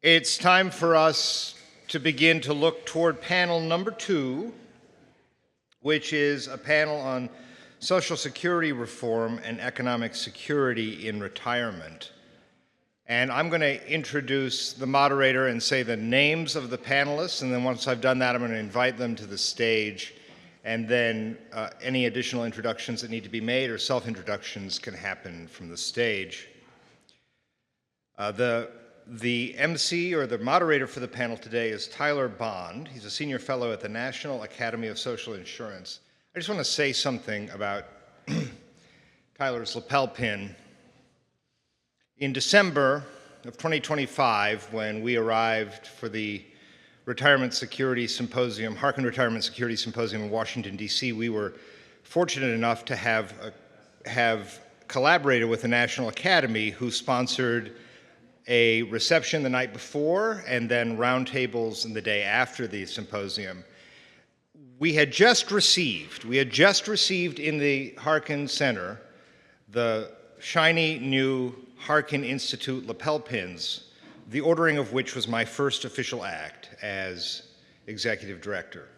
It's time for us to begin to look toward panel number 2, which is a panel on Social Security reform and economic security in retirement. And I'm going to introduce the moderator and say the names of the panelists, and then once I've done that, I'm going to invite them to the stage, and then any additional introductions that need to be made or self-introductions can happen from the stage. The MC, or the moderator for the panel today, is Tyler Bond. He's a senior fellow at the National Academy of Social Insurance. I just want to say something about Tyler's lapel pin. In December of 2025, when we arrived for the Retirement Security Symposium, Harkin Retirement Security Symposium in Washington, D.C., we were fortunate enough to have collaborated with the National Academy, who sponsored a reception the night before and then roundtables in the day after the symposium. We had just received in the Harkin Center the shiny new Harkin Institute lapel pins, the ordering of which was my first official act as executive director.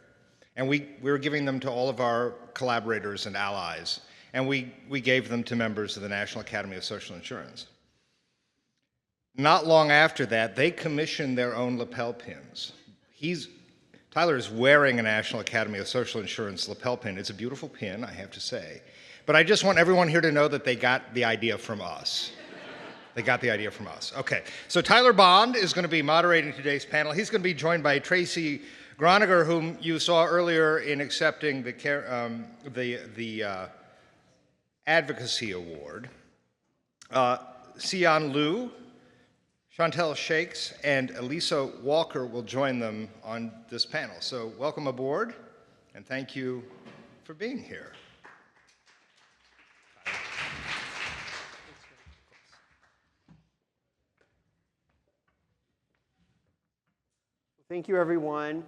And we were giving them to all of our collaborators and allies, and we gave them to members of the National Academy of Social Insurance. Not long after that, they commissioned their own lapel pins. Tyler is wearing a National Academy of Social Insurance lapel pin. It's a beautiful pin, I have to say. But I just want everyone here to know that they got the idea from us. They got the idea from us. Okay, so Tyler Bond is going to be moderating today's panel. He's going to be joined by Tracy Groniger, whom you saw earlier in accepting the Advocacy Award. Xian Liu, Chantel Shakes, and Elisa Walker will join them on this panel. So welcome aboard, and thank you for being here. Thank you, everyone.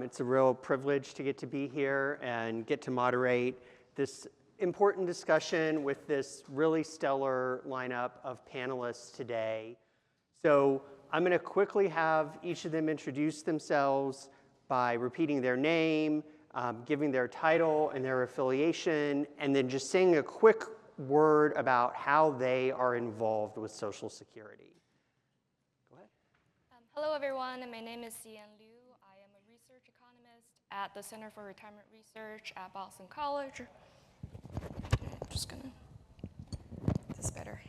It's a real privilege to get to be here and get to moderate this important discussion with this really stellar lineup of panelists today. So I'm going to quickly have each of them introduce themselves by repeating their name, giving their title and their affiliation, and then just saying a quick word about how they are involved with Social Security. Go ahead. Hello, everyone. My name is Xian Liu. I am a research economist at the Center for Retirement Research at Boston College. I'm just going to, this is better.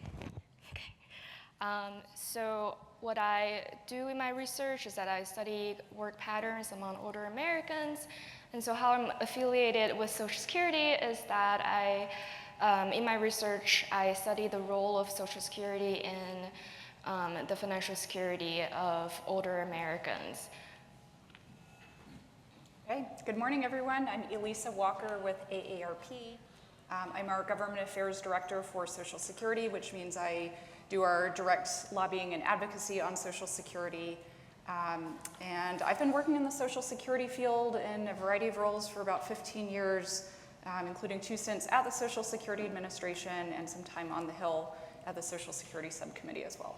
So what I do in my research is that I study work patterns among older Americans. And so how I'm affiliated with Social Security is that in my research, I study the role of Social Security in the financial security of older Americans. Okay, good morning, everyone. I'm Elisa Walker with AARP. I'm our Government Affairs Director for Social Security, which means I do our direct lobbying and advocacy on Social Security. And I've been working in the Social Security field in a variety of roles for about 15 years, including 2 stints at the Social Security Administration and some time on the Hill at the Social Security Subcommittee as well.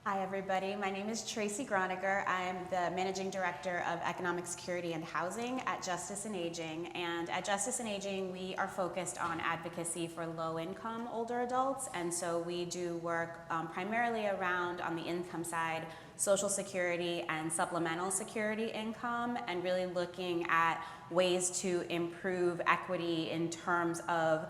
Hi, everybody. My name is Tracy Groniger. I'm the Managing Director of Economic Security and Housing at Justice and Aging. And at Justice and Aging, we are focused on advocacy for low-income older adults. And so we do work primarily around, on the income side, Social Security and supplemental security income, and really looking at ways to improve equity in terms of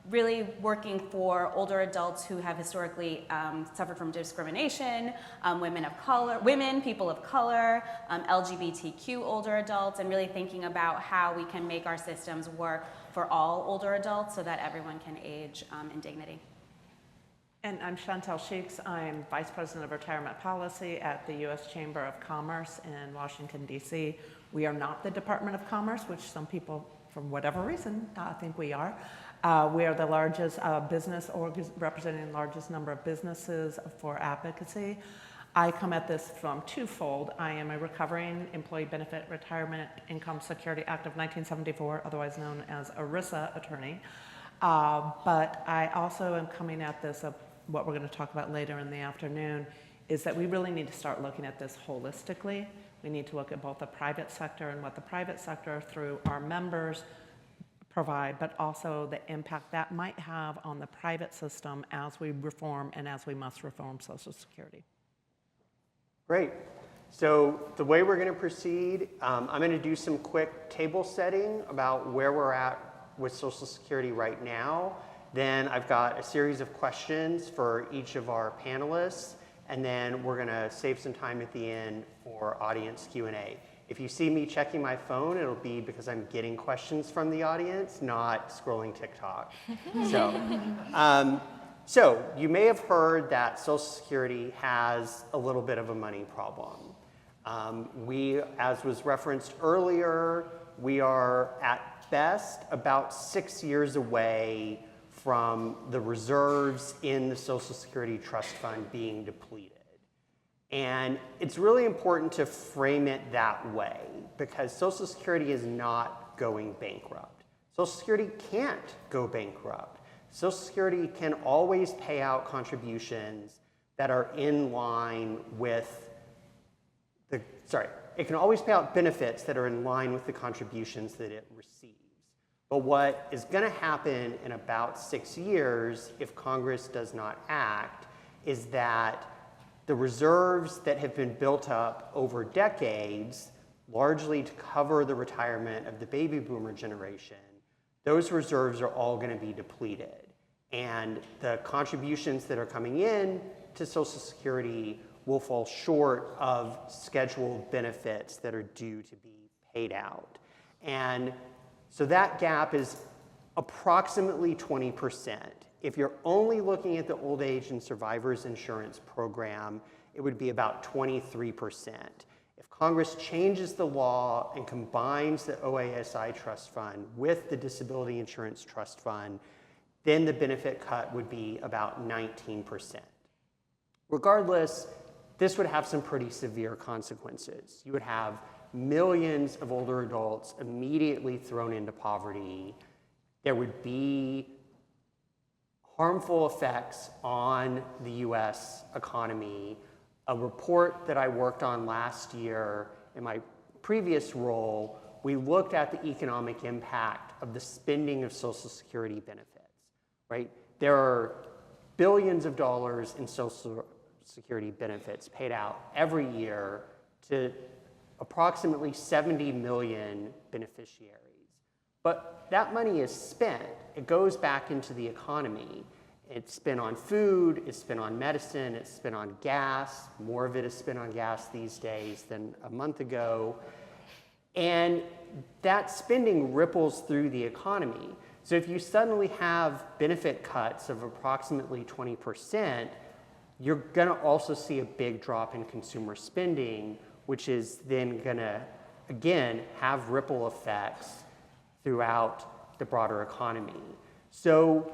really working for older adults who have historically suffered from discrimination, women, people of color, LGBTQ older adults, and really thinking about how we can make our systems work for all older adults so that everyone can age in dignity. And I'm Chantel Shakes. I'm Vice President of Retirement Policy at the U.S. Chamber of Commerce in Washington, D.C. We are not the Department of Commerce, which some people, for whatever reason, think we are. We are the largest business, representing the largest number of businesses for advocacy. I come at this from twofold. I am a recovering Employee Benefit Retirement Income Security Act of 1974, otherwise known as ERISA attorney. But I also am coming at this, what we're going to talk about later in the afternoon, is that we really need to start looking at this holistically. We need to look at both the private sector and what the private sector through our members provide, but also the impact that might have on the private system as we reform and as we must reform Social Security. Great. So the way we're going to proceed, I'm going to do some quick table setting about where we're at with Social Security right now. Then I've got a series of questions for each of our panelists, and then we're going to save some time at the end for audience Q&A. If you see me checking my phone, it'll be because I'm getting questions from the audience, not scrolling TikTok. So you may have heard that Social Security has a little bit of a money problem. We, as was referenced earlier, we are at best about 6 years away from the reserves in the Social Security Trust Fund being depleted. And it's really important to frame it that way because Social Security is not going bankrupt. Social Security can't go bankrupt. Social Security can always pay out contributions that are in line with it can always pay out benefits that are in line with the contributions that it receives. But what is going to happen in about 6 years if Congress does not act is that the reserves that have been built up over decades, largely to cover the retirement of the baby boomer generation, those reserves are all going to be depleted. And the contributions that are coming in to Social Security will fall short of scheduled benefits that are due to be paid out. And so that gap is approximately 20%. If you're only looking at the old age and survivors insurance program, it would be about 23%. If Congress changes the law and combines the OASI trust fund with the disability insurance trust fund, then the benefit cut would be about 19%. Regardless, this would have some pretty severe consequences. You would have millions of older adults immediately thrown into poverty. There would be harmful effects on the US economy. A report that I worked on last year in my previous role, we looked at the economic impact of the spending of Social Security benefits, right? There are billions of dollars in Social Security benefits paid out every year to approximately 70 million beneficiaries. But that money is spent. It goes back into the economy. It's spent on food, it's spent on medicine, it's spent on gas. More of it is spent on gas these days than a month ago. And that spending ripples through the economy. So if you suddenly have benefit cuts of approximately 20%, you're going to also see a big drop in consumer spending, which is then going to, again, have ripple effects throughout the broader economy. So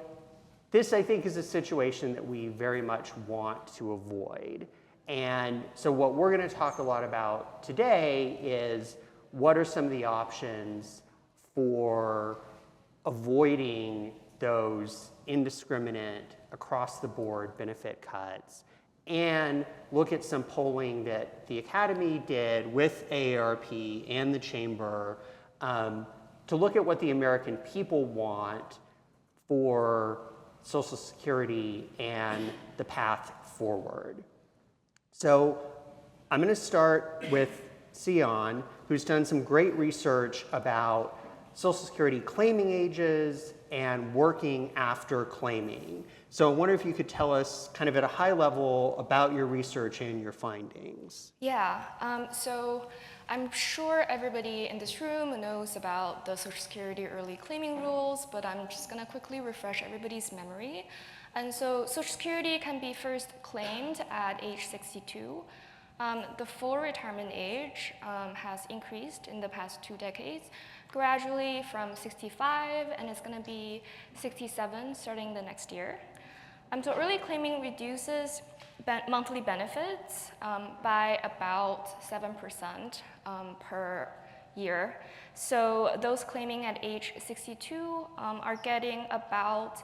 this, I think, is a situation that we very much want to avoid. And so what we're going to talk a lot about today is what are some of the options for avoiding those indiscriminate, across-the-board benefit cuts, and look at some polling that the Academy did with AARP and the Chamber to look at what the American people want for Social Security and the path forward. So I'm going to start with Sion, who's done some great research about Social Security claiming ages and working after claiming. So I wonder if you could tell us kind of at a high level about your research and your findings. Yeah, so I'm sure everybody in this room knows about the Social Security early claiming rules, but I'm just gonna quickly refresh everybody's memory. And so Social Security can be first claimed at age 62. The full retirement age has increased in the past 2 decades, gradually from 65, and it's gonna be 67 starting the next year. So early claiming reduces monthly benefits by about 7% per year. So those claiming at age 62 are getting about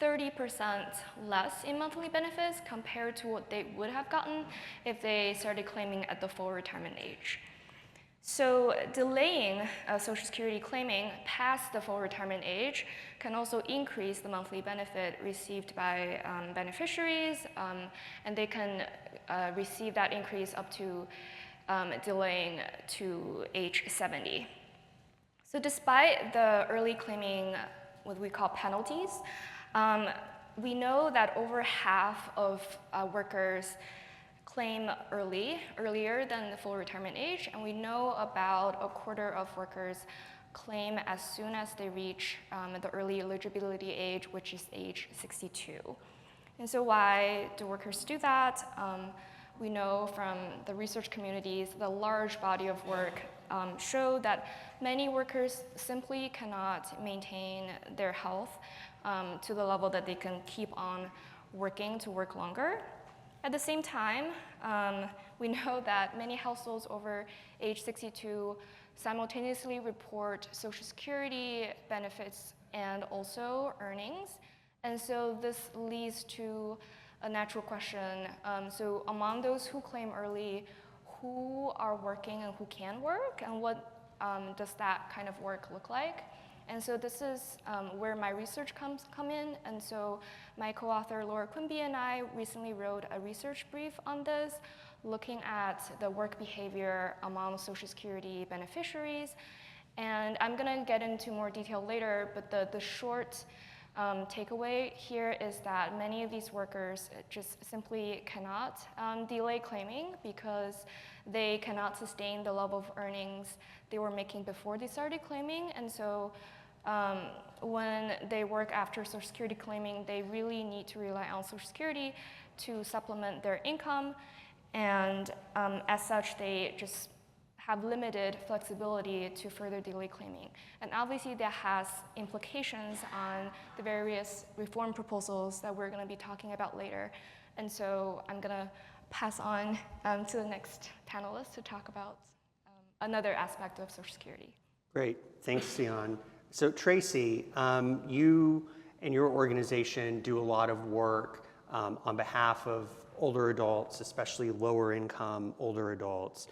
30% less in monthly benefits compared to what they would have gotten if they started claiming at the full retirement age. So delaying Social Security claiming past the full retirement age can also increase the monthly benefit received by beneficiaries, and they can receive that increase up to delaying to age 70. So despite the early claiming, what we call penalties, we know that over half of workers claim earlier than the full retirement age, and we know about a quarter of workers claim as soon as they reach the early eligibility age, which is age 62. And so why do workers do that? We know from the research communities, the large body of work show that many workers simply cannot maintain their health to the level that they can keep on working to work longer. At the same time, we know that many households over age 62 simultaneously report Social Security benefits and also earnings. And so this leads to a natural question. So among those who claim early, who are working and who can work, and what does that kind of work look like? And so this is where my research come in. And so my co-author Laura Quimby and I recently wrote a research brief on this, looking at the work behavior among Social Security beneficiaries. And I'm gonna get into more detail later, but the short takeaway here is that many of these workers just simply cannot delay claiming because they cannot sustain the level of earnings they were making before they started claiming. And so when they work after Social Security claiming, they really need to rely on Social Security to supplement their income. And as such, they just have limited flexibility to further delay claiming. And obviously that has implications on the various reform proposals that we're gonna be talking about later. And so I'm gonna pass on to the next panelist to talk about another aspect of Social Security. Great, thanks, Sion. So Tracy, you and your organization do a lot of work on behalf of older adults, especially lower income older adults.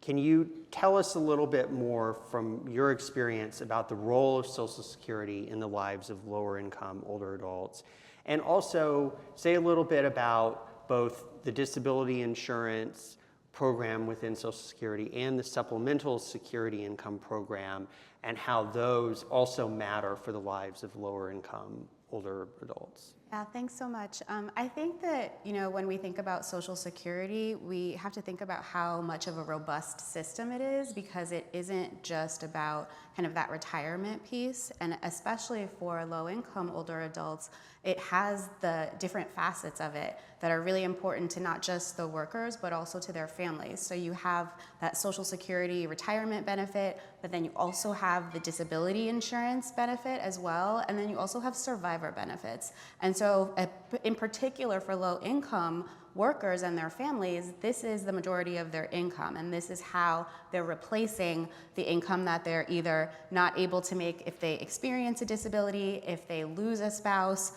Can you tell us a little bit more from your experience about the role of Social Security in the lives of lower income older adults? And also say a little bit about both the disability insurance program within Social Security and the supplemental security income program, and how those also matter for the lives of lower income older adults. Yeah, thanks so much. I think that, when we think about Social Security, we have to think about how much of a robust system it is, because it isn't just about kind of that retirement piece, and especially for low-income older adults, it has the different facets of it that are really important to not just the workers, but also to their families. So you have that Social Security retirement benefit, but then you also have the disability insurance benefit as well, and then you also have survivor benefits. And so in particular for low-income workers and their families, this is the majority of their income, and this is how they're replacing the income that they're either not able to make if they experience a disability, if they lose a spouse.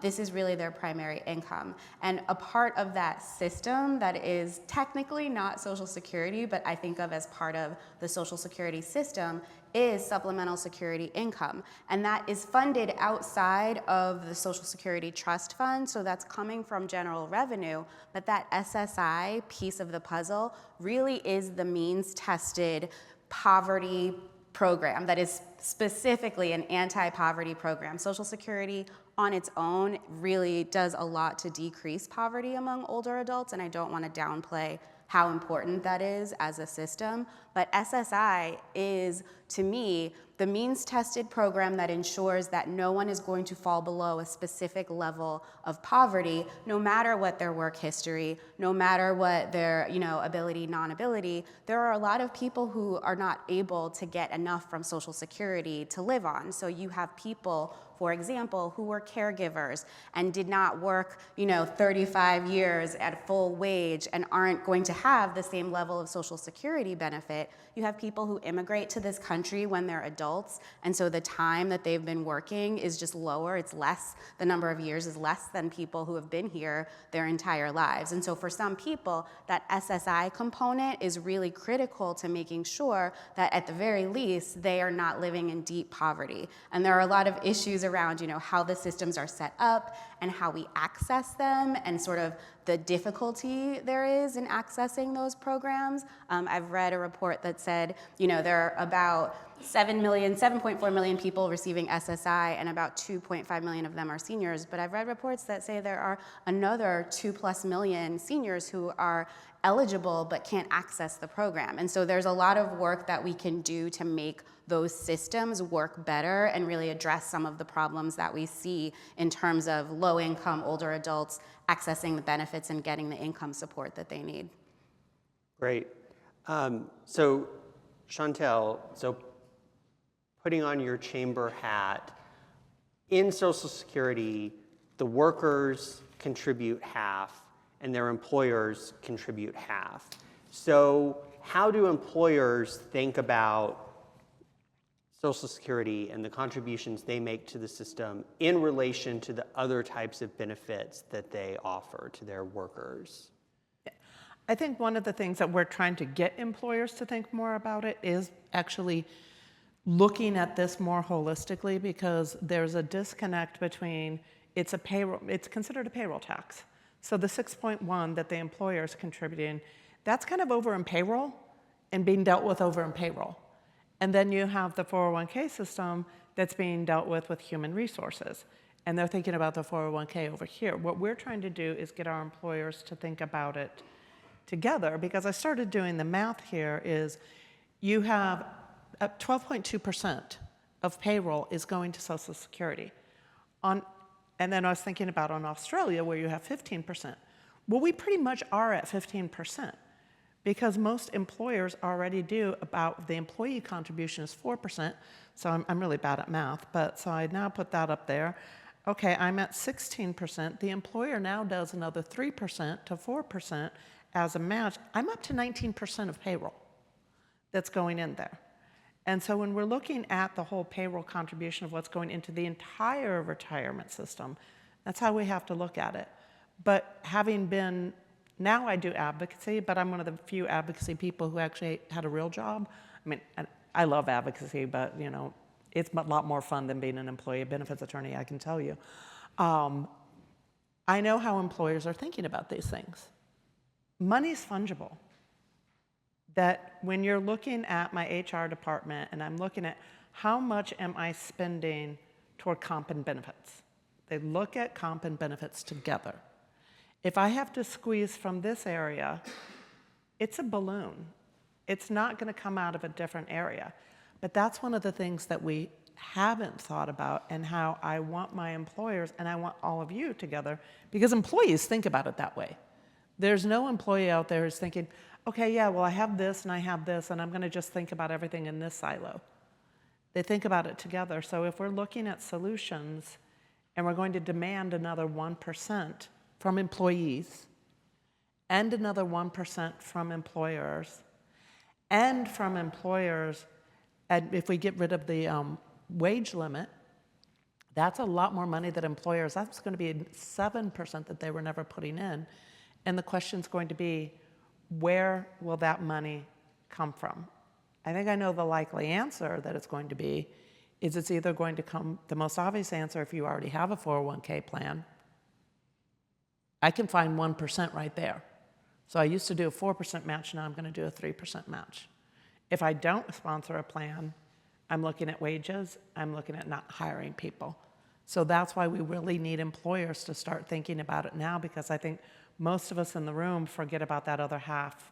This is really their primary income. And a part of that system that is technically not Social Security, but I think of as part of the Social Security system, is supplemental security income. And that is funded outside of the Social Security Trust Fund, so that's coming from general revenue, but that SSI piece of the puzzle really is the means-tested poverty program that is specifically an anti-poverty program. Social Security on its own really does a lot to decrease poverty among older adults, and I don't want to downplay how important that is as a system. But SSI is, to me, the means-tested program that ensures that no one is going to fall below a specific level of poverty, no matter what their work history, no matter what their ability, non-ability. There are a lot of people who are not able to get enough from Social Security to live on. So you have people, for example, who were caregivers and did not work 35 years at full wage and aren't going to have the same level of Social Security benefit. You have people who immigrate to this country when they're adults adults. And so the time that they've been working is just lower. It's less, the number of years is less than people who have been here their entire lives. And so for some people, that SSI component is really critical to making sure that at the very least, they are not living in deep poverty. And there are a lot of issues around, how the systems are set up and how we access them and sort of the difficulty there is in accessing those programs. I've read a report that said, there are about 7.4 million people receiving SSI, and about 2.5 million of them are seniors. But I've read reports that say there are another 2+ million seniors who are eligible but can't access the program. And so there's a lot of work that we can do to make those systems work better and really address some of the problems that we see in terms of low-income older adults accessing the benefits and getting the income support that they need. Great. So Chantel, putting on your chamber hat, in Social Security, the workers contribute half and their employers contribute half. So how do employers think about Social Security and the contributions they make to the system in relation to the other types of benefits that they offer to their workers? I think one of the things that we're trying to get employers to think more about it is actually looking at this more holistically, because there's a disconnect between it's considered a payroll tax. So the 6.1 that the employer is contributing, that's kind of over in payroll and being dealt with over in payroll. And then you have the 401k system that's being dealt with human resources. And they're thinking about the 401k over here. What we're trying to do is get our employers to think about it together, because I started doing the math here, is you have 12.2% of payroll is going to Social Security. And then I was thinking about on Australia, where you have 15%. Well, we pretty much are at 15%. Because most employers already do about, the employee contribution is 4%, so I'm really bad at math, but so I now put that up there. Okay, I'm at 16%. The employer now does another 3% to 4% as a match. I'm up to 19% of payroll that's going in there. And so when we're looking at the whole payroll contribution of what's going into the entire retirement system, that's how we have to look at it. But having been, now I do advocacy, but I'm one of the few advocacy people who actually had a real job. I mean, I love advocacy, but it's a lot more fun than being an employee benefits attorney, I can tell you. I know how employers are thinking about these things. Money's fungible. That when you're looking at my HR department and I'm looking at how much am I spending toward comp and benefits, they look at comp and benefits together. If I have to squeeze from this area, it's a balloon. It's not going to come out of a different area. But that's one of the things that we haven't thought about, and how I want my employers and I want all of you together, because employees think about it that way. There's no employee out there who's thinking, okay, yeah, well, I have this and I have this, and I'm going to just think about everything in this silo. They think about it together. So if we're looking at solutions and we're going to demand another 1% from employees and another 1% from employers, and from employers, and if we get rid of the wage limit, that's a lot more money that employers, that's going to be 7% that they were never putting in. And the question's going to be, where will that money come from? I think I know the likely answer that it's going to be is it's either going to come, the most obvious answer, if you already have a 401k plan, I can find 1% right there. So I used to do a 4% match, now I'm going to do a 3% match. If I don't sponsor a plan, I'm looking at wages, I'm looking at not hiring people. So that's why we really need employers to start thinking about it now, because I think most of us in the room forget about that other half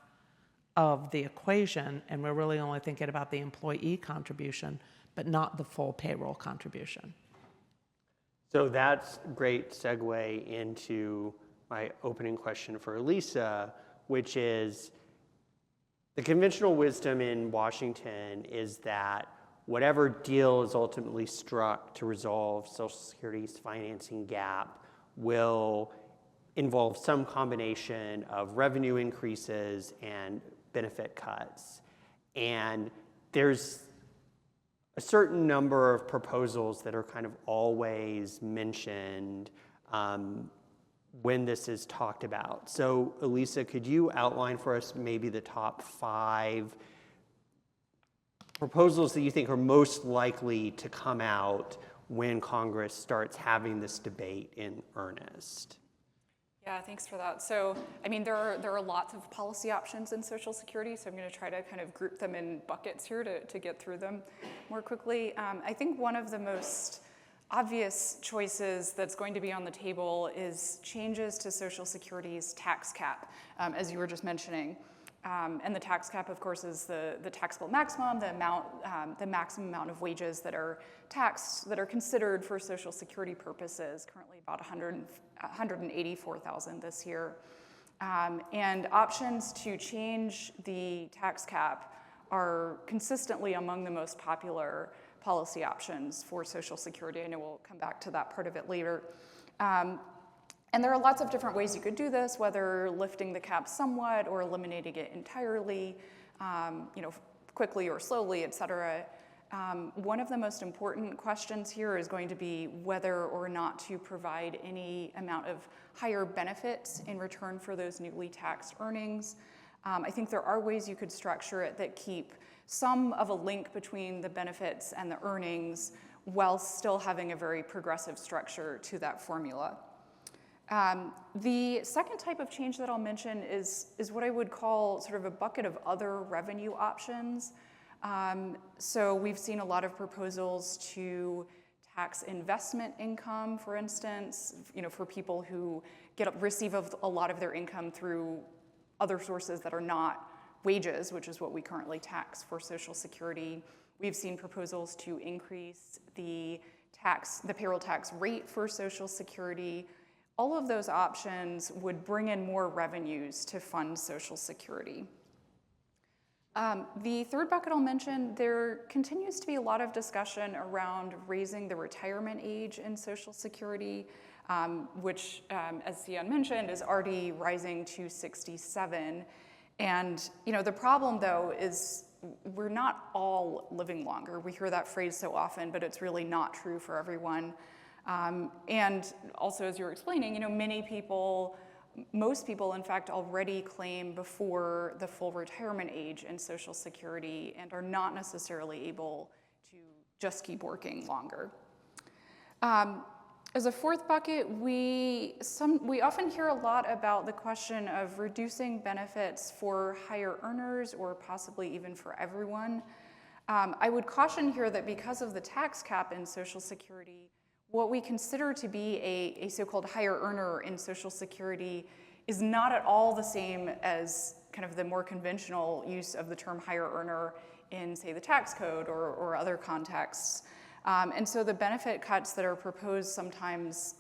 of the equation, and we're really only thinking about the employee contribution, but not the full payroll contribution. So that's a great segue into my opening question for Elisa, which is, the conventional wisdom in Washington is that whatever deal is ultimately struck to resolve Social Security's financing gap will involve some combination of revenue increases and benefit cuts. And there's a certain number of proposals that are kind of always mentioned when this is talked about. So Elisa, could you outline for us maybe the top 5 proposals that you think are most likely to come out when Congress starts having this debate in earnest? Yeah, thanks for that. So, I mean, there are lots of policy options in Social Security, so I'm going to try to kind of group them in buckets here to get through them more quickly. I think one of the most obvious choices that's going to be on the table is changes to Social Security's tax cap, as you were just mentioning. And the tax cap, of course, is the taxable maximum, the maximum amount of wages that are taxed, that are considered for Social Security purposes, currently about $184,000 this year. And options to change the tax cap are consistently among the most popular policy options for Social Security. I know we'll come back to that part of it later. And there are lots of different ways you could do this, whether lifting the cap somewhat or eliminating it entirely, quickly or slowly, et cetera. One of the most important questions here is going to be whether or not to provide any amount of higher benefits in return for those newly taxed earnings. I think there are ways you could structure it that keep some of a link between the benefits and the earnings while still having a very progressive structure to that formula. The second type of change that I'll mention is what I would call sort of a bucket of other revenue options. So we've seen a lot of proposals to tax investment income, for instance, for people who receive a lot of their income through other sources that are not wages, which is what we currently tax for Social Security. We've seen proposals to increase the payroll tax rate for Social Security. All of those options would bring in more revenues to fund Social Security. The third bucket I'll mention, there continues to be a lot of discussion around raising the retirement age in Social Security, which, as Sion mentioned, is already rising to 67. And the problem, though, is we're not all living longer. We hear that phrase so often, but it's really not true for everyone. And also, as you were explaining, most people, in fact, already claim before the full retirement age in Social Security and are not necessarily able to just keep working longer. As a fourth bucket, we often hear a lot about the question of reducing benefits for higher earners or possibly even for everyone. I would caution here that because of the tax cap in Social Security, what we consider to be a so-called higher earner in Social Security is not at all the same as kind of the more conventional use of the term higher earner in, say, the tax code or other contexts. And so the benefit cuts that are proposed sometimes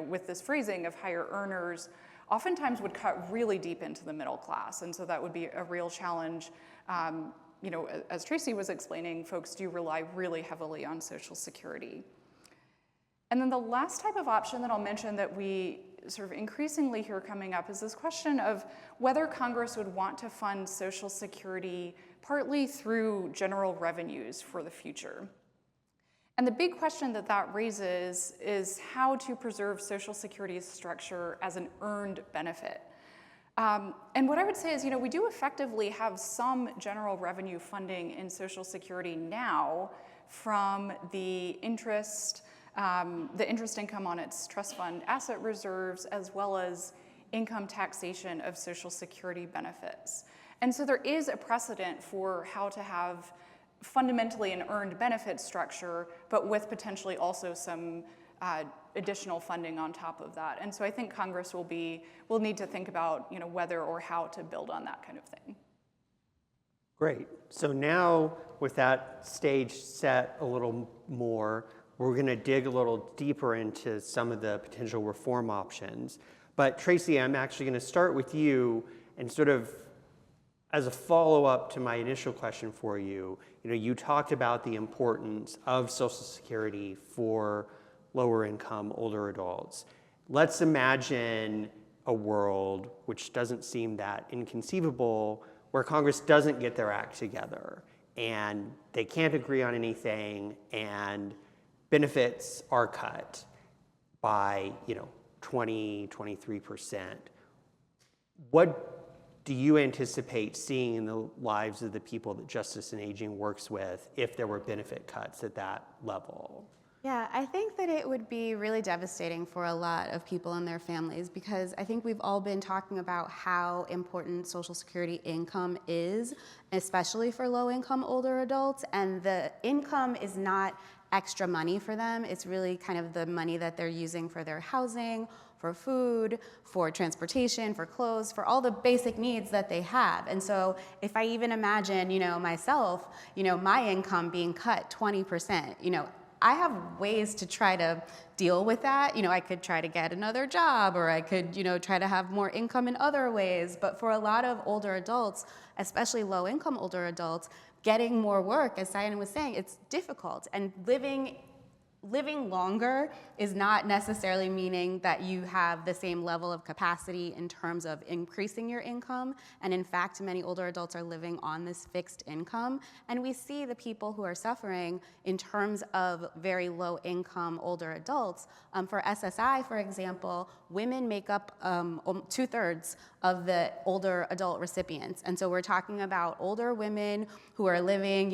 with this phrasing of higher earners oftentimes would cut really deep into the middle class. And so that would be a real challenge. As Tracy was explaining, folks do rely really heavily on Social Security. And then the last type of option that I'll mention that we sort of increasingly hear coming up is this question of whether Congress would want to fund Social Security partly through general revenues for the future. And the big question that raises is how to preserve Social Security's structure as an earned benefit. And what I would say is, we do effectively have some general revenue funding in Social Security now from the interest income on its trust fund asset reserves, as well as income taxation of Social Security benefits. And so there is a precedent for how to have fundamentally an earned benefit structure, but with potentially also some additional funding on top of that. And so I think Congress will need to think about whether or how to build on that kind of thing. Great. So now with that stage set a little more, we're going to dig a little deeper into some of the potential reform options. But Tracy, I'm actually going to start with you and sort of as a follow-up to my initial question for you, you talked about the importance of Social Security for lower income older adults. Let's imagine a world which doesn't seem that inconceivable where Congress doesn't get their act together and they can't agree on anything, and benefits are cut by 20-23%. What do you anticipate seeing in the lives of the people that Justice and Aging works with if there were benefit cuts at that level? Yeah, I think that it would be really devastating for a lot of people and their families, because I think we've all been talking about how important Social Security income is, especially for low-income older adults, and the income is not extra money for them. It's really kind of the money that they're using for their housing, for food, for transportation, for clothes, for all the basic needs that they have. And so if I even imagine, myself, my income being cut 20%, I have ways to try to deal with that. I could try to get another job, or I could, try to have more income in other ways. But for a lot of older adults, especially low-income older adults, getting more work, as Diana was saying, it's difficult. And living longer is not necessarily meaning that you have the same level of capacity in terms of increasing your income. And in fact, many older adults are living on this fixed income. And we see the people who are suffering in terms of very low income older adults. For SSI, for example, women make up 2/3 of the older adult recipients. And so we're talking about older women who are living,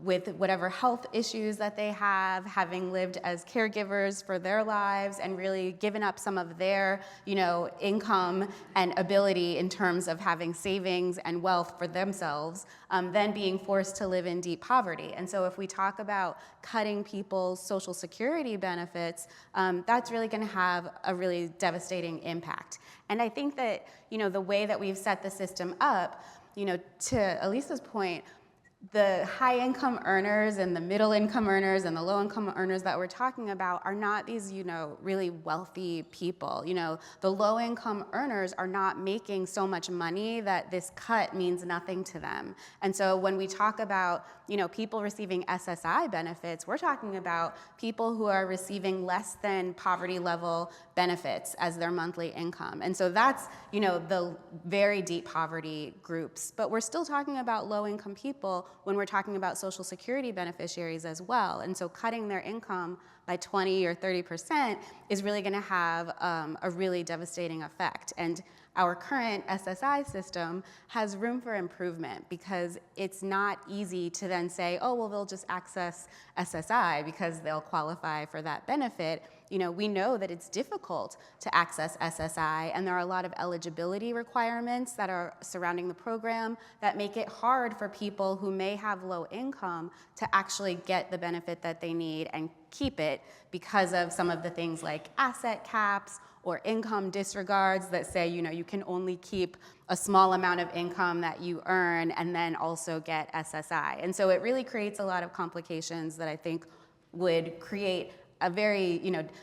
with whatever health issues that they have, having lived as caregivers for their lives and really given up some of their, income and ability in terms of having savings and wealth for themselves, then being forced to live in deep poverty. And so if we talk about cutting people's Social Security benefits, that's really going to have a really devastating impact. And I think that, the way that we've set the system up, to Elisa's point, the high-income earners and the middle-income earners and the low-income earners that we're talking about are not these, really wealthy people. The low-income earners are not making so much money that this cut means nothing to them. And so when we talk about, people receiving SSI benefits, we're talking about people who are receiving less than poverty-level benefits as their monthly income. And so that's, the very deep poverty groups. But we're still talking about low-income people when we're talking about Social Security beneficiaries as well. And so cutting their income by 20 or 30% is really going to have a really devastating effect. And our current SSI system has room for improvement, because it's not easy to then say, oh, well, they'll just access SSI because they'll qualify for that benefit. We know that it's difficult to access SSI, and there are a lot of eligibility requirements that are surrounding the program that make it hard for people who may have low income to actually get the benefit that they need and keep it, because of some of the things like asset caps or income disregards that say, you can only keep a small amount of income that you earn and then also get SSI. And so it really creates a lot of complications that I think would create a very,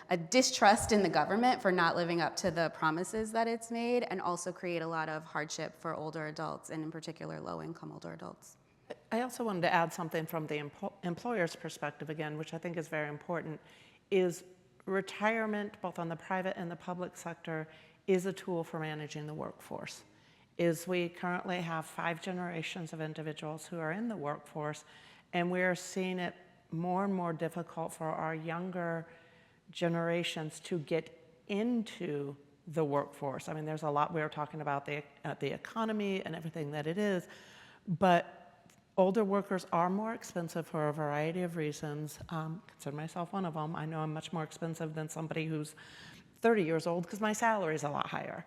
a distrust in the government for not living up to the promises that it's made, and also create a lot of hardship for older adults, and in particular low-income older adults. I also wanted to add something from the employer's perspective again, which I think is very important, is retirement, both on the private and the public sector, is a tool for managing the workforce. We currently have 5 generations of individuals who are in the workforce, and we're seeing it more and more difficult for our younger generations to get into the workforce. I mean, there's a lot, we were talking about the economy and everything that it is, but older workers are more expensive for a variety of reasons. Consider myself one of them. I know I'm much more expensive than somebody who's 30 years old because my salary is a lot higher.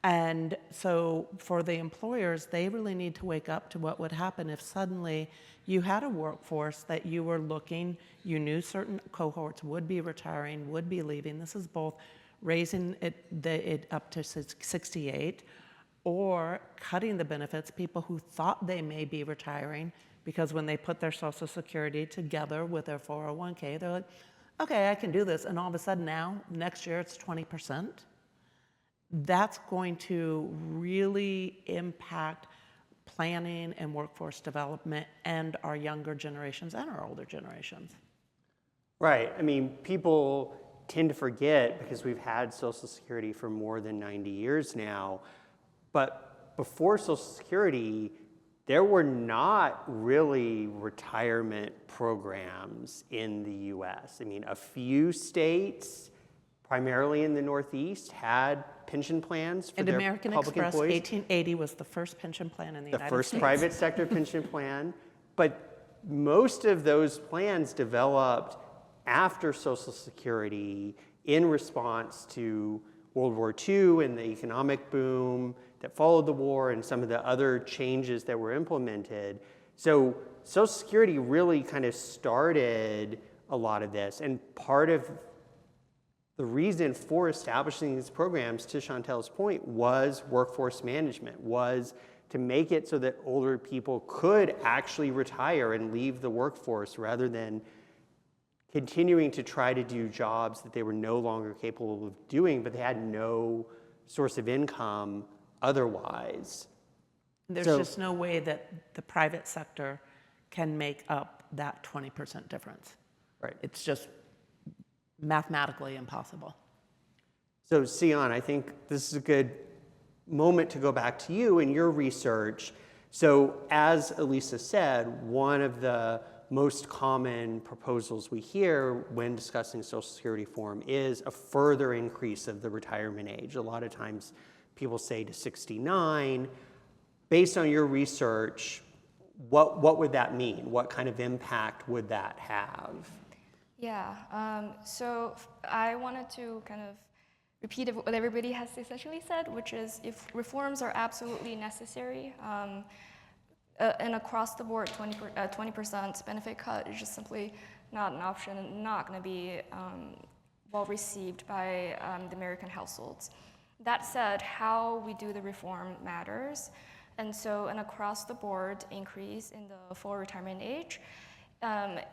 And so for the employers, they really need to wake up to what would happen if suddenly you had a workforce that you were looking, you knew certain cohorts would be retiring, would be leaving. This is both raising it up to 68 or cutting the benefits, people who thought they may be retiring, because when they put their Social Security together with their 401k, they're like, okay, I can do this. And all of a sudden now, next year it's 20%. That's going to really impact planning and workforce development and our younger generations and our older generations. Right. I mean, people tend to forget, because we've had Social Security for more than 90 years now, but before Social Security, there were not really retirement programs in the US. I mean, a few states, primarily in the Northeast, had pension plans for And their American public Express, employees. 1880 was the first pension plan in the United States. The first private sector pension plan. But most of those plans developed after Social Security in response to World War II and the economic boom that followed the war and some of the other changes that were implemented. So Social Security really kind of started a lot of this. And part of the reason for establishing these programs, to Chantel's point, was workforce management, was to make it so that older people could actually retire and leave the workforce rather than continuing to try to do jobs that they were no longer capable of doing, but they had no source of income otherwise. There's just no way that the private sector can make up that 20% difference. Right. It's just mathematically impossible. So Sion, I think this is a good moment to go back to you and your research. So as Elisa said, one of the most common proposals we hear when discussing Social Security reform is a further increase of the retirement age. A lot of times people say to 69. Based on your research, what would that mean? What kind of impact would that have? Yeah, so I wanted to kind of repeat what everybody has essentially said, which is if reforms are absolutely necessary, an across-the-board 20% benefit cut is just simply not an option and not going to be well received by the American households. That said, how we do the reform matters, and so an across-the-board increase in the full retirement age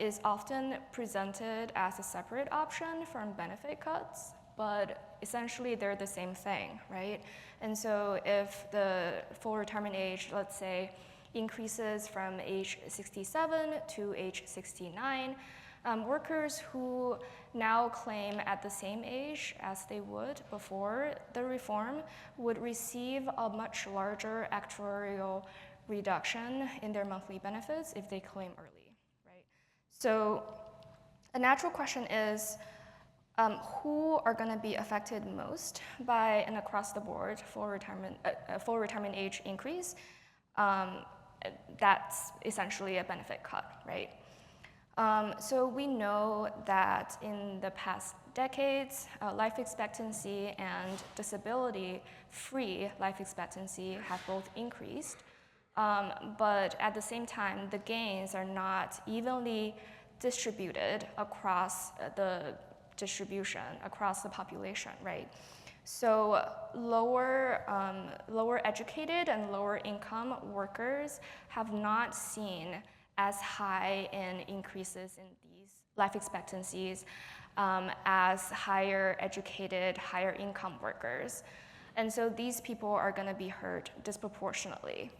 is often presented as a separate option from benefit cuts, but essentially they're the same thing, right? And so if the full retirement age, let's say, increases from age 67 to age 69, workers who now claim at the same age as they would before the reform would receive a much larger actuarial reduction in their monthly benefits if they claim early, right? So a natural question is, who are going to be affected most by an across-the-board full retirement age increase? That's essentially a benefit cut, right? So we know that in the past decades, life expectancy and disability-free life expectancy have both increased, but at the same time, the gains are not evenly distributed across the distribution, across the population, right? So lower educated and lower income workers have not seen as high in increases in these life expectancies as higher educated, higher income workers. And so these people are going to be hurt disproportionately.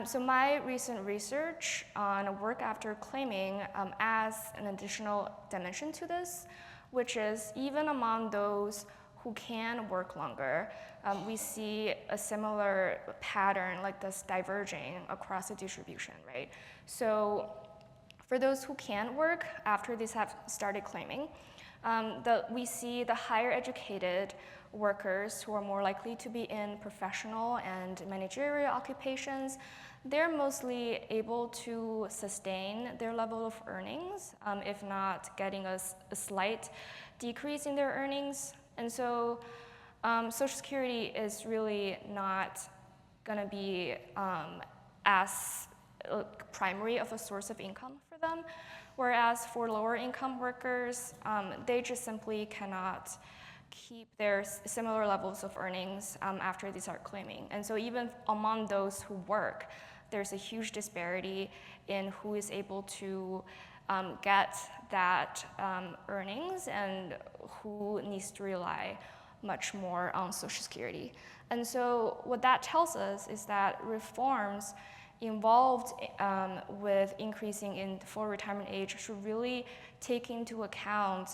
So my recent research on work after claiming adds an additional dimension to this, which is even among those who can work longer, we see a similar pattern like this diverging across the distribution, right? So for those who can work after these have started claiming, we see the higher educated workers who are more likely to be in professional and managerial occupations, they're mostly able to sustain their level of earnings, if not getting a slight decrease in their earnings. And so Social Security is really not going to be as primary of a source of income for them, whereas for lower income workers, they just simply cannot keep their similar levels of earnings after they start claiming. And so even among those who work, there's a huge disparity in who is able to get that earnings and who needs to rely much more on Social Security. And so what that tells us is that reforms involved with increasing in full retirement age should really take into account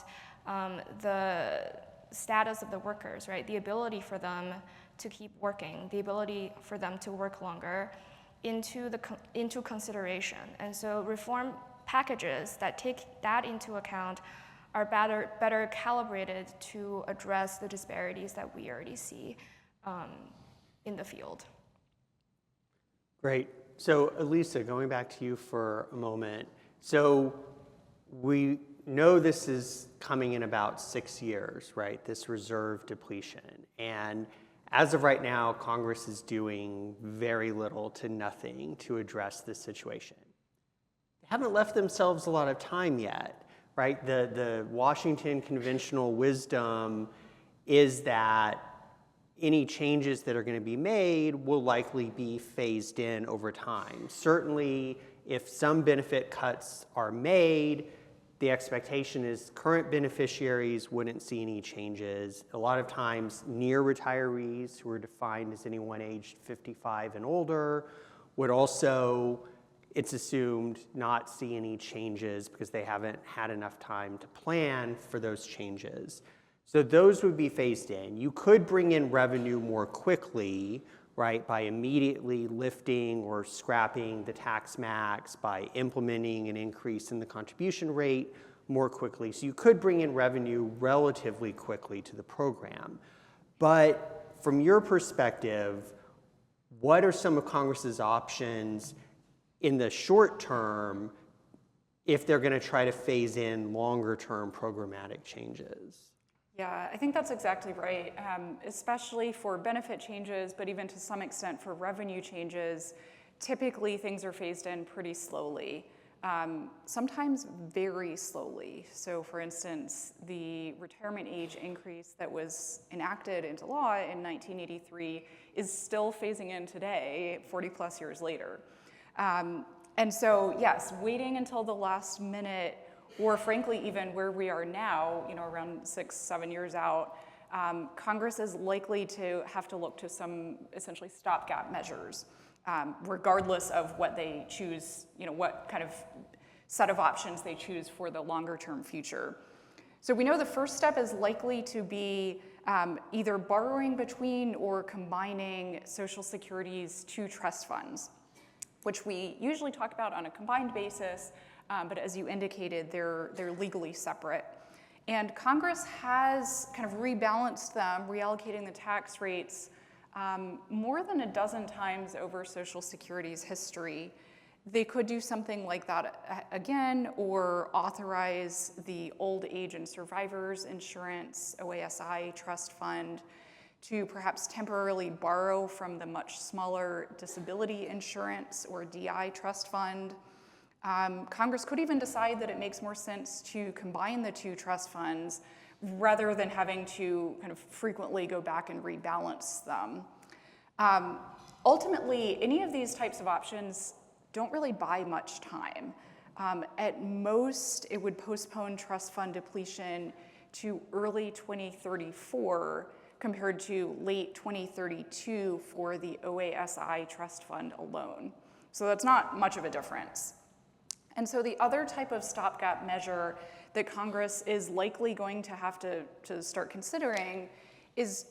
the status of the workers, right? The ability for them to keep working, the ability for them to work longer, into consideration. And so reform packages that take that into account are better calibrated to address the disparities that we already see in the field. Great. So Elisa, going back to you for a moment. So we know this is coming in about 6 years, right? This reserve depletion. And as of right now, Congress is doing very little to nothing to address this situation. They haven't left themselves a lot of time yet, right? The Washington conventional wisdom is that any changes that are going to be made will likely be phased in over time. Certainly, if some benefit cuts are made, the expectation is current beneficiaries wouldn't see any changes. A lot of times, near retirees, who are defined as anyone aged 55 and older, would also, it's assumed, not see any changes because they haven't had enough time to plan for those changes. So those would be phased in. You could bring in revenue more quickly, right, by immediately lifting or scrapping the tax max, by implementing an increase in the contribution rate more quickly. So you could bring in revenue relatively quickly to the program. But from your perspective, what are some of Congress's options in the short term if they're going to try to phase in longer term programmatic changes? Yeah, I think that's exactly right, especially for benefit changes, but even to some extent for revenue changes. Typically, things are phased in pretty slowly, sometimes very slowly. So for instance, the retirement age increase that was enacted into law in 1983 is still phasing in today, 40 plus years later. And so, yes, waiting until the last minute, or frankly, even where we are now, around 6, 7 years out, Congress is likely to have to look to some essentially stopgap measures, regardless of what they choose, what kind of set of options they choose for the longer term future. So we know the first step is likely to be either borrowing between or combining Social Security's 2 trust funds, which we usually talk about on a combined basis. But as you indicated, they're legally separate. And Congress has kind of rebalanced them, reallocating the tax rates more than a dozen times over Social Security's history. They could do something like that again, or authorize the Old Age and Survivors Insurance, OASI Trust Fund, to perhaps temporarily borrow from the much smaller Disability Insurance, or DI Trust Fund. Congress could even decide that it makes more sense to combine the 2 trust funds rather than having to kind of frequently go back and rebalance them. Ultimately, any of these types of options don't really buy much time. At most, it would postpone trust fund depletion to early 2034 compared to late 2032 for the OASI trust fund alone. So that's not much of a difference. And so the other type of stopgap measure that Congress is likely going to have to start considering is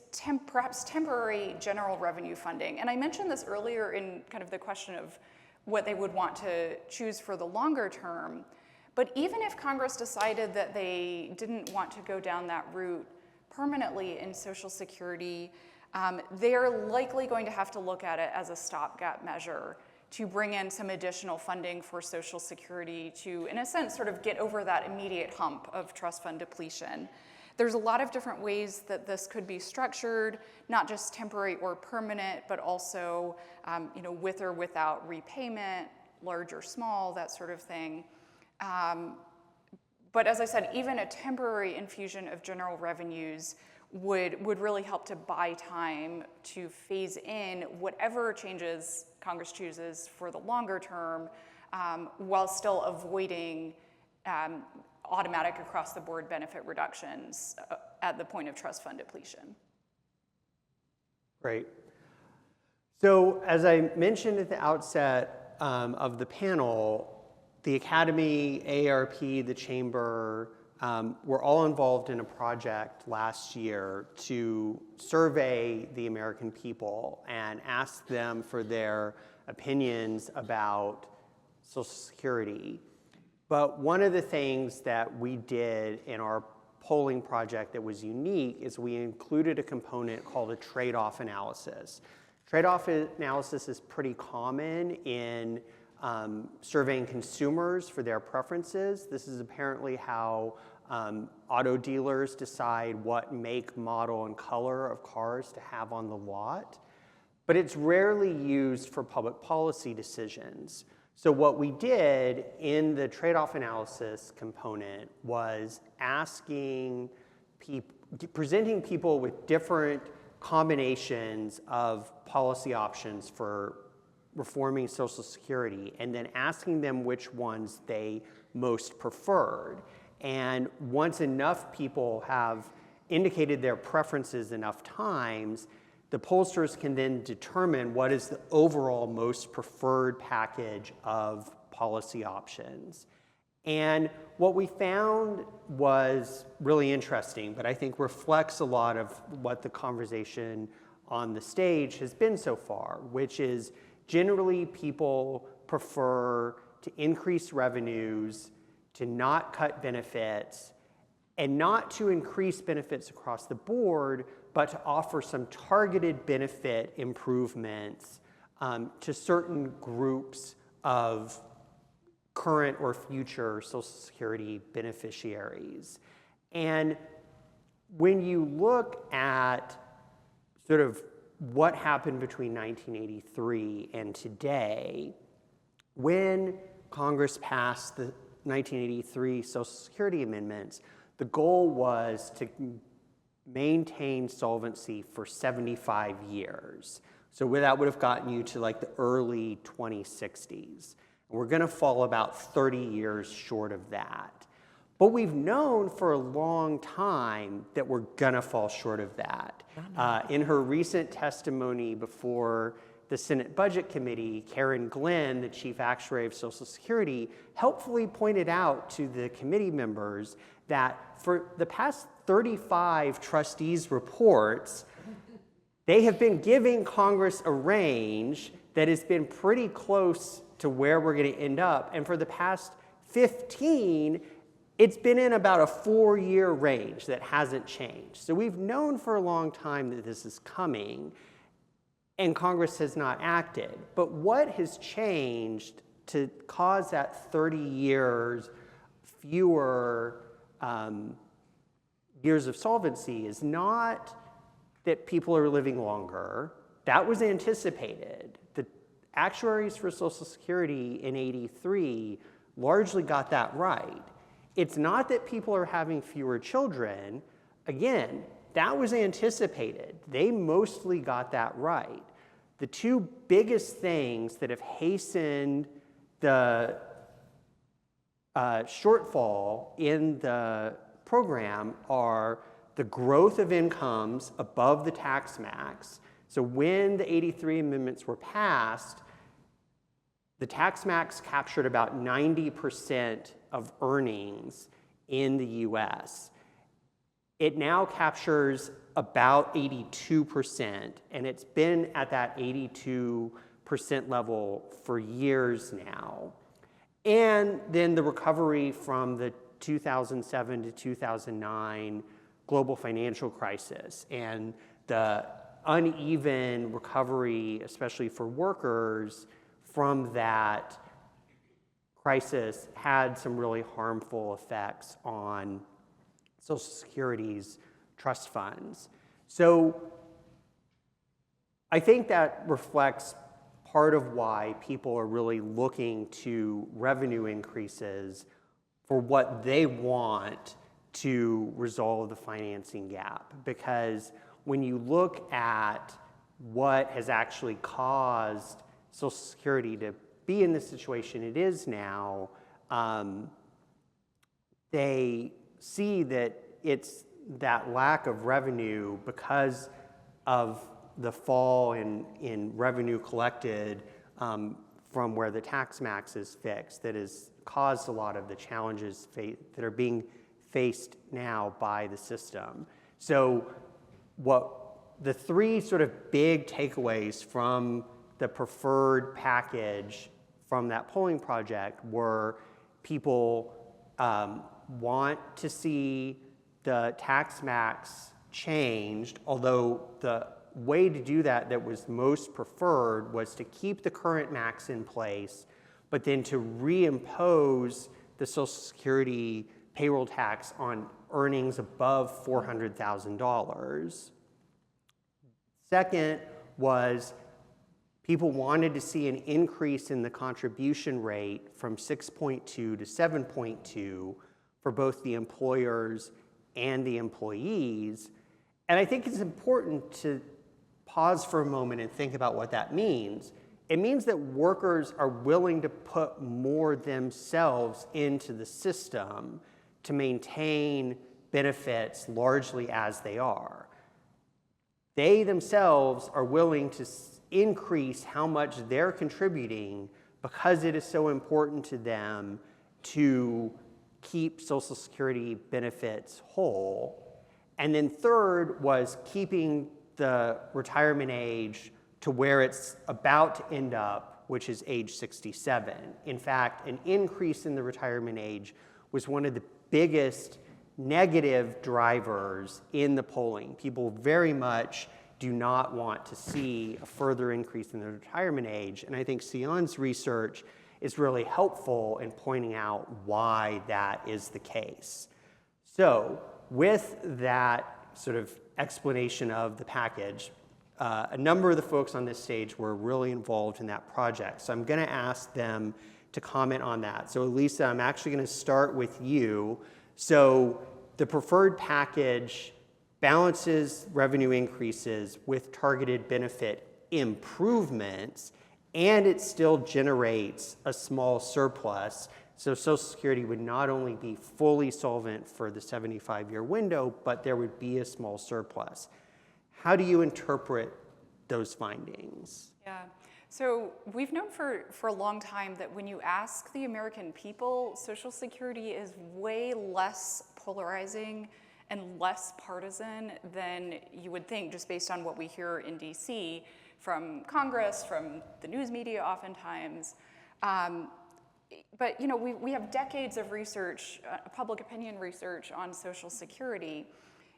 perhaps temporary general revenue funding. And I mentioned this earlier in kind of the question of what they would want to choose for the longer term. But even if Congress decided that they didn't want to go down that route permanently in Social Security, they are likely going to have to look at it as a stopgap measure to bring in some additional funding for Social Security to, in a sense, sort of get over that immediate hump of trust fund depletion. There's a lot of different ways that this could be structured, not just temporary or permanent, but also with or without repayment, large or small, that sort of thing. But as I said, even a temporary infusion of general revenues would really help to buy time to phase in whatever changes Congress chooses for the longer term, while still avoiding automatic across-the-board benefit reductions at the point of trust fund depletion. Great. So as I mentioned at the outset of the panel, the Academy, AARP, the Chamber, were all involved in a project last year to survey the American people and ask them for their opinions about Social Security. But one of the things that we did in our polling project that was unique is we included a component called a trade-off analysis. Trade-off analysis is pretty common in surveying consumers for their preferences. This is apparently how auto dealers decide what make, model, and color of cars to have on the lot. But it's rarely used for public policy decisions. So what we did in the trade-off analysis component was presenting people with different combinations of policy options for reforming Social Security, and then asking them which ones they most preferred. And once enough people have indicated their preferences enough times, the pollsters can then determine what is the overall most preferred package of policy options. And what we found was really interesting, but I think reflects a lot of what the conversation on the stage has been so far, which is generally people prefer to increase revenues, to not cut benefits, and not to increase benefits across the board, but to offer some targeted benefit improvements to certain groups of current or future Social Security beneficiaries. And when you look at sort of what happened between 1983 and today, when Congress passed the 1983 Social Security amendments, the goal was to maintain solvency for 75 years. So that would have gotten you to like the early 2060s. We're going to fall about 30 years short of that. But we've known for a long time that we're going to fall short of that. In her recent testimony before the Senate Budget Committee, Karen Glenn, the chief actuary of Social Security, helpfully pointed out to the committee members that for the past 35 trustees' reports, they have been giving Congress a range that has been pretty close to where we're going to end up. And for the past 15, it's been in about a 4-year range that hasn't changed. So we've known for a long time that this is coming, and Congress has not acted. But what has changed to cause that 30 years fewer years of solvency is not that people are living longer. That was anticipated. The actuaries for Social Security in '83 largely got that right. It's not that people are having fewer children. Again, that was anticipated. They mostly got that right. The two biggest things that have hastened the shortfall in the program are the growth of incomes above the tax max. So when the '83 amendments were passed, the tax max captured about 90% of earnings in the US. It now captures about 82%, and it's been at that 82% level for years now. And then the recovery from the 2007 to 2009 global financial crisis and the uneven recovery, especially for workers, from that crisis had some really harmful effects on Social Security's trust funds. So I think that reflects part of why people are really looking to revenue increases for what they want to resolve the financing gap. Because when you look at what has actually caused Social Security to be in the situation it is now, they see that it's that lack of revenue because of the fall in revenue collected from where the tax max is fixed that has caused a lot of the challenges that are being faced now by the system. So what the three sort of big takeaways from the preferred package from that polling project were people want to see the tax max changed, although the way to do that that was most preferred was to keep the current max in place, but then to reimpose the Social Security payroll tax on earnings above $400,000. Second was people wanted to see an increase in the contribution rate from 6.2 to 7.2 for both the employers and the employees. And I think it's important to pause for a moment and think about what that means. It means that workers are willing to put more themselves into the system to maintain benefits largely as they are. They themselves are willing to increase how much they're contributing because it is so important to them to keep Social Security benefits whole. And then third was keeping the retirement age to where it's about to end up, which is age 67. In fact, an increase in the retirement age was one of the biggest negative drivers in the polling. People very much do not want to see a further increase in the retirement age. And I think Sion's research is really helpful in pointing out why that is the case. So with that sort of explanation of the package, a number of the folks on this stage were really involved in that project. So I'm going to ask them to comment on that. So Elisa, I'm actually going to start with you. So the preferred package balances revenue increases with targeted benefit improvements, and it still generates a small surplus. So Social Security would not only be fully solvent for the 75-year window, but there would be a small surplus. How do you interpret those findings? Yeah, so we've known for a long time that when you ask the American people, Social Security is way less polarizing and less partisan than you would think, just based on what we hear in DC from Congress, from the news media oftentimes. But you know, we have decades of research, public opinion research on Social Security.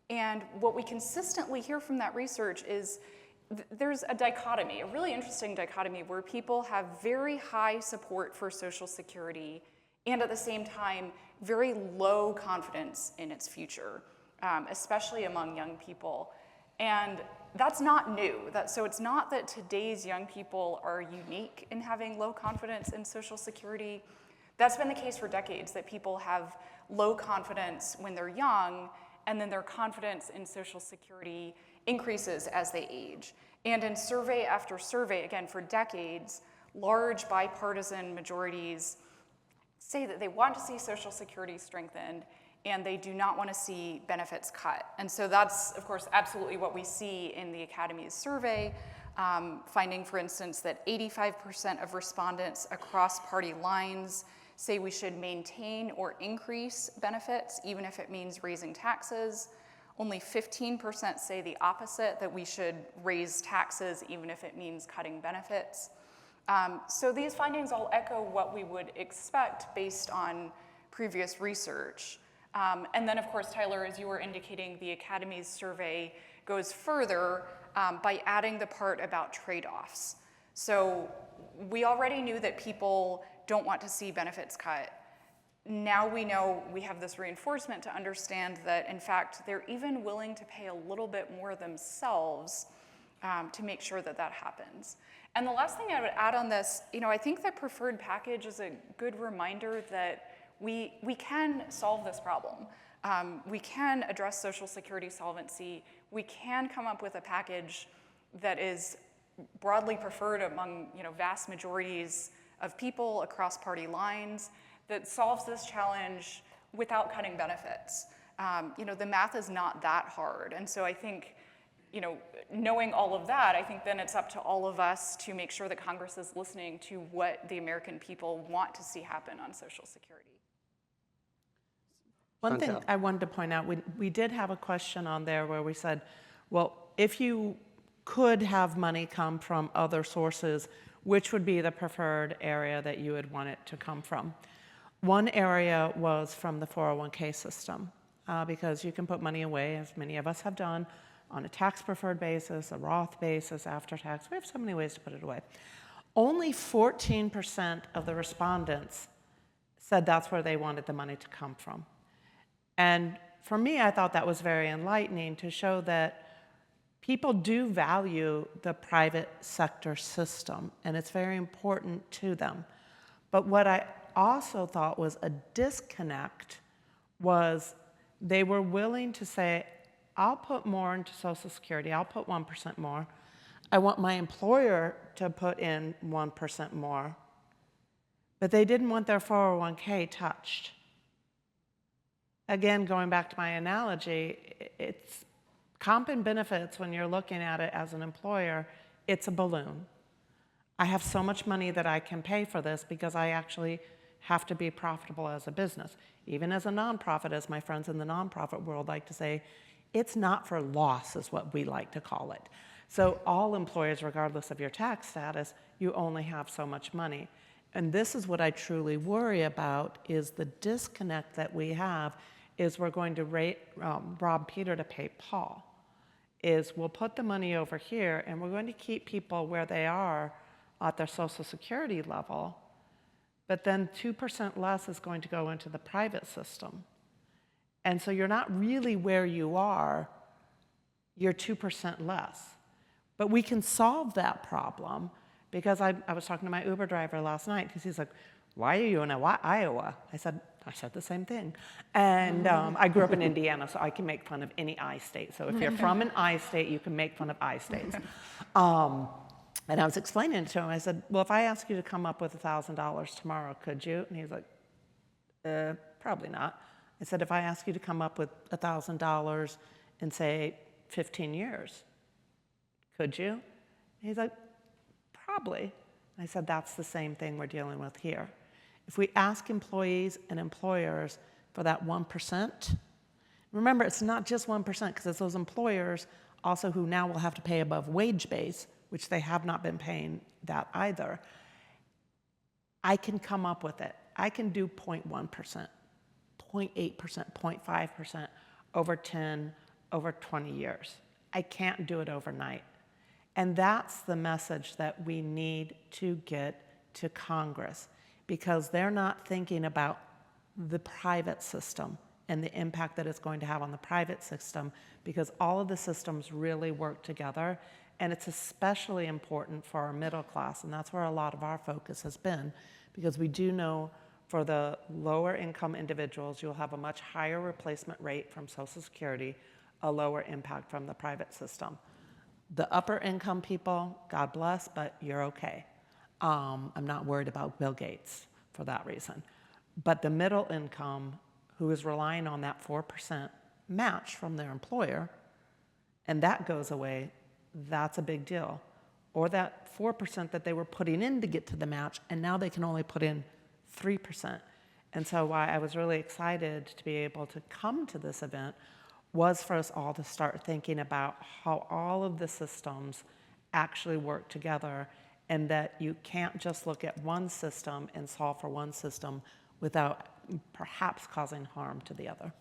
And what we consistently hear from that research is there's a dichotomy, a really interesting dichotomy, where people have very high support for Social Security and at the same time, very low confidence in its future, especially among young people. And that's not new. So it's not that today's young people are unique in having low confidence in Social Security. That's been the case for decades, that people have low confidence when they're young, and then their confidence in Social Security increases as they age. And in survey after survey, again, for decades, large bipartisan majorities say that they want to see Social Security strengthened, and they do not want to see benefits cut. And so that's, of course, absolutely what we see in the Academy's survey, finding, for instance, that 85% of respondents across party lines say we should maintain or increase benefits, even if it means raising taxes. Only 15% say the opposite, that we should raise taxes, even if it means cutting benefits. So these findings all echo what we would expect based on previous research. And then, of course, Tyler, as you were indicating, the Academy's survey goes further by adding the part about trade-offs. So we already knew that people don't want to see benefits cut. Now we know we have this reinforcement to understand that, in fact, they're even willing to pay a little bit more themselves to make sure that that happens. And the last thing I would add on this, you know, I think the preferred package is a good reminder that we can solve this problem. We can address Social Security solvency. We can come up with a package that is broadly preferred among, you know, vast majorities of people across party lines, that solves this challenge without cutting benefits. You know, the math is not that hard. And so I think, you know, knowing all of that, I think then it's up to all of us to make sure that Congress is listening to what the American people want to see happen on Social Security. One thing Chantel. I wanted to point out, we did have a question on there where we said, well, if you could have money come from other sources, which would be the preferred area that you would want it to come from? One area was from the 401k system, because you can put money away, as many of us have done, on a tax-preferred basis, a Roth basis, after tax. We have so many ways to put it away. Only 14% of the respondents said that's where they wanted the money to come from. And for me, I thought that was very enlightening to show that people do value the private sector system, and it's very important to them. But what I also thought was a disconnect was they were willing to say, I'll put more into Social Security, I'll put 1% more. I want my employer to put in 1% more. But they didn't want their 401k touched. Again, going back to my analogy, it's comp and benefits, when you're looking at it as an employer, it's a balloon. I have so much money that I can pay for this because I actually have to be profitable as a business. Even as a nonprofit, as my friends in the nonprofit world like to say, it's not for loss is what we like to call it. So all employers, regardless of your tax status, you only have so much money. And this is what I truly worry about, is the disconnect that we have is we're going to rob Peter to pay Paul. Is we'll put the money over here and we're going to keep people where they are at their Social Security level, but then 2% less is going to go into the private system. And so you're not really where you are, you're 2% less. But we can solve that problem, because I was talking to my Uber driver last night, because he's like, why are you in Iowa? I said the same thing. And I grew up in Indiana, so I can make fun of any I state. So if you're from an I state, you can make fun of I states. And I was explaining it to him. I said, well, if I ask you to come up with $1,000 tomorrow, could you? And he's like, probably not. I said, if I ask you to come up with $1,000 in, say, 15 years, could you? And he's like, probably. And I said, that's the same thing we're dealing with here. If we ask employees and employers for that 1%, remember, it's not just 1%, because it's those employers also who now will have to pay above wage base, which they have not been paying that either. I can come up with it. I can do 0.1%, 0.8%, 0.5% over 10, over 20 years. I can't do it overnight. And that's the message that we need to get to Congress, because they're not thinking about the private system and the impact that it's going to have on the private system, because all of the systems really work together. And it's especially important for our middle class, and that's where a lot of our focus has been, because we do know for the lower income individuals, you'll have a much higher replacement rate from Social Security, a lower impact from the private system. The upper income people, God bless, but you're okay. I'm not worried about Bill Gates for that reason. But the middle income, who is relying on that 4% match from their employer, and that goes away, that's a big deal. Or that 4% that they were putting in to get to the match, and now they can only put in 3%. And so why I was really excited to be able to come to this event was for us all to start thinking about how all of the systems actually work together, and that you can't just look at one system and solve for one system without perhaps causing harm to the other.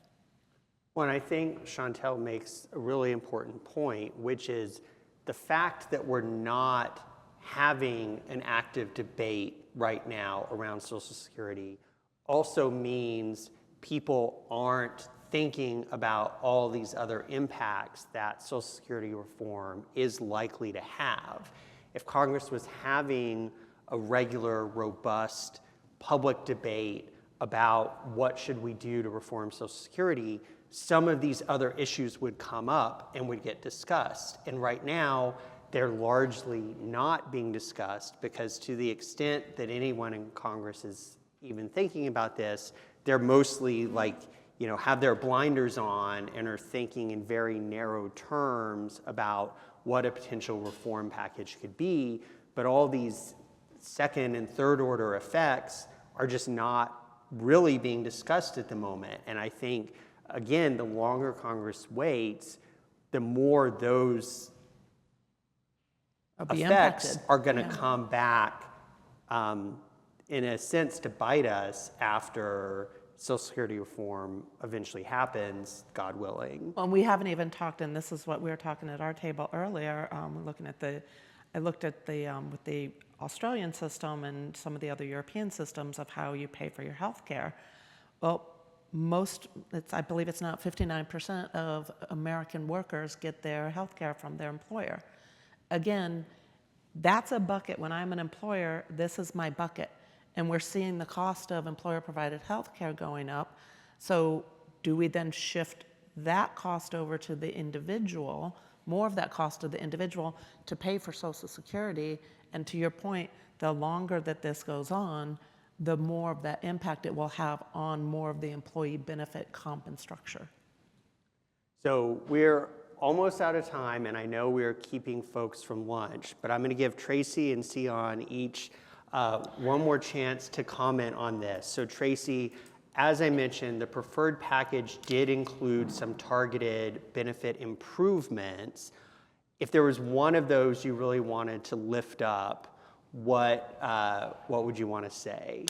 Well, and I think Chantel makes a really important point, which is the fact that we're not having an active debate right now around Social Security also means people aren't thinking about all these other impacts that Social Security reform is likely to have. If Congress was having a regular, robust public debate about what should we do to reform Social Security, some of these other issues would come up and would get discussed. And right now, they're largely not being discussed, because to the extent that anyone in Congress is even thinking about this, they're mostly like, have their blinders on and are thinking in very narrow terms about what a potential reform package could be. But all these second and third order effects are just not really being discussed at the moment. And I think, again, the longer Congress waits, the more those Be effects impacted. are going to come back, in a sense, to bite us after Social Security reform eventually happens, God willing. Well, we haven't even talked, and this is what we were talking at our table earlier. We're looking at I looked at with the Australian system and some of the other European systems of how you pay for your health care. Well, I believe it's now 59% of American workers get their health care from their employer. Again, that's a bucket. When I'm an employer, this is my bucket. And we're seeing the cost of employer-provided health care going up. So do we then shift that cost over to the individual, more of that cost to the individual, to pay for Social Security? And to your point, the longer that this goes on, the more of that impact it will have on more of the employee benefit comp and structure. So we're almost out of time, and I know we're keeping folks from lunch, but I'm going to give Tracy and Sion each one more chance to comment on this. So Tracy, as I mentioned, the preferred package did include some targeted benefit improvements. If there was one of those you really wanted to lift up, what would you want to say?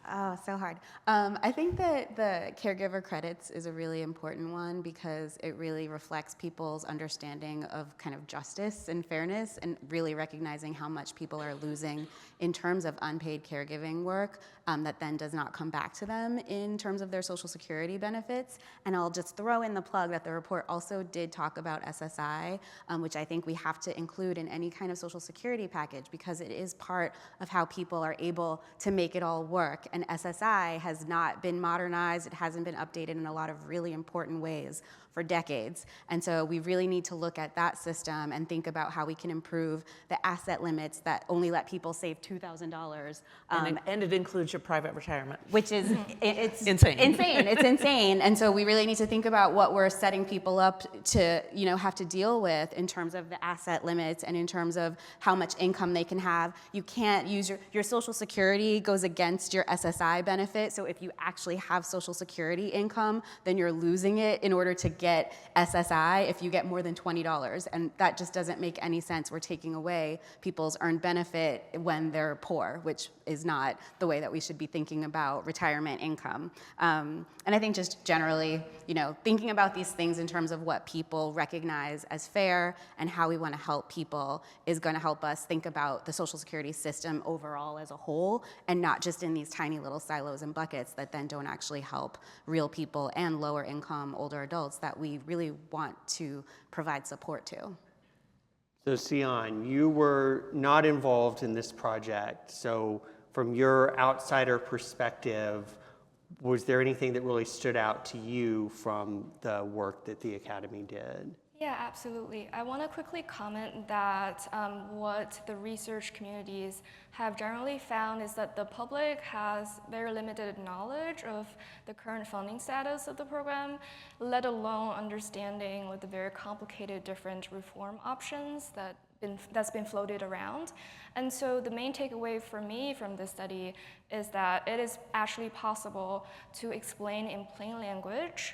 Oh, so hard. I think that the caregiver credits is a really important one because it really reflects people's understanding of kind of justice and fairness, and really recognizing how much people are losing in terms of unpaid caregiving work that then does not come back to them in terms of their Social Security benefits. And I'll just throw in the plug that the report also did talk about SSI, which I think we have to include in any kind of Social Security package because it is part of how people are able to make it all work. And SSI has not been modernized, it hasn't been updated in a lot of really important ways for decades. And so we really need to look at that system and think about how we can improve the asset limits that only let people save $2,000. And it includes your private retirement. Which is, it's Insane. It's insane. And so we really need to think about what we're setting people up to, have to deal with in terms of the asset limits and in terms of how much income they can have. You can't use your Social Security goes against your SSI benefit. So if you actually have Social Security income, then you're losing it in order to get SSI if you get more than $20. And that just doesn't make any sense. We're taking away people's earned benefit when they're poor, which is not the way that we should be thinking about retirement income. And I think just generally, thinking about these things in terms of what people recognize as fair and how we want to help people is going to help us think about the Social Security system overall as a whole, and not just in these tiny little silos and buckets that then don't actually help real people and lower income older adults that we really want to provide support to. So Sion, you were not involved in this project. So from your outsider perspective, was there anything that really stood out to you from the work that the Academy did? Yeah, absolutely. I want to quickly comment that what the research communities have generally found is that the public has very limited knowledge of the current funding status of the program, let alone understanding the very complicated different reform options that's been floated around. And so the main takeaway for me from this study is that it is actually possible to explain in plain language,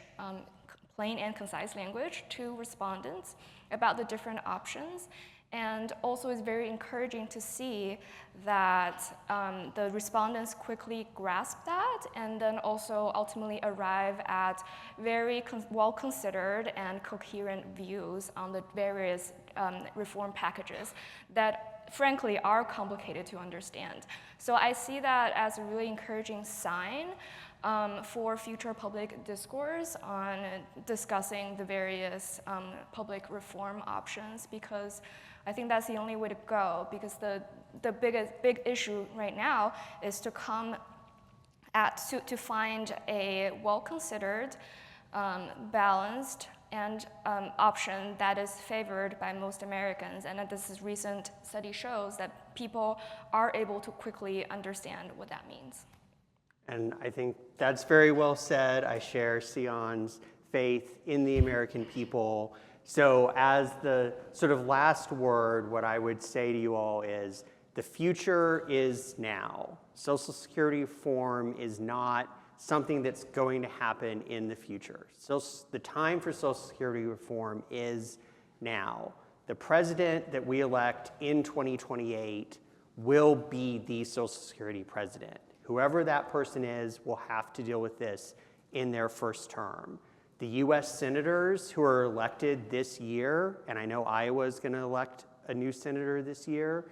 plain and concise language to respondents about the different options. And also it's very encouraging to see that the respondents quickly grasp that and then also ultimately arrive at very well-considered and coherent views on the various reform packages that frankly are complicated to understand. So I see that as a really encouraging sign for future public discourse on discussing the various public reform options, because I think that's the only way to go, because the big issue right now is to find a well-considered, balanced, and option that is favored by most Americans. And that this recent study shows that people are able to quickly understand what that means. And I think that's very well said. I share Sion's faith in the American people. So as the sort of last word, what I would say to you all is the future is now. Social Security reform is not something that's going to happen in the future. So the time for Social Security reform is now. The president that we elect in 2028 will be the Social Security president. Whoever that person is will have to deal with this in their first term. The US senators who are elected this year, and I know Iowa is going to elect a new senator this year,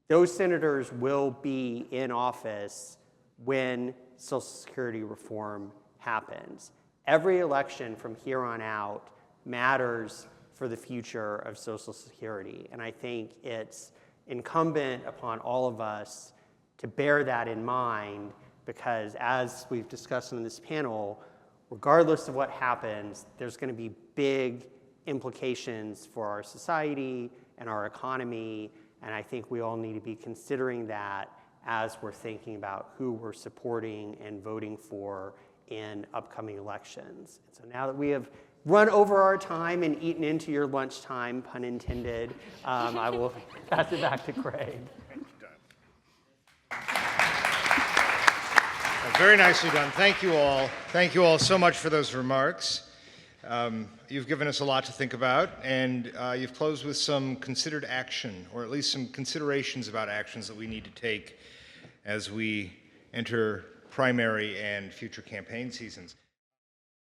those senators will be in office when Social Security reform happens. Every election from here on out matters for the future of Social Security, and I think it's incumbent upon all of us to bear that in mind, because as we've discussed in this panel, regardless of what happens, there's going to be big implications for our society and our economy, and I think we all need to be considering that as we're thinking about who we're supporting and voting for in upcoming elections. So now that we have run over our time and eaten into your lunchtime, pun intended, I will pass it back to Craig. Very nicely done. Thank you all. Thank you all so much for those remarks. You've given us a lot to think about, and you've closed with some considered action, or at least some considerations about actions that we need to take as we enter primary and future campaign seasons.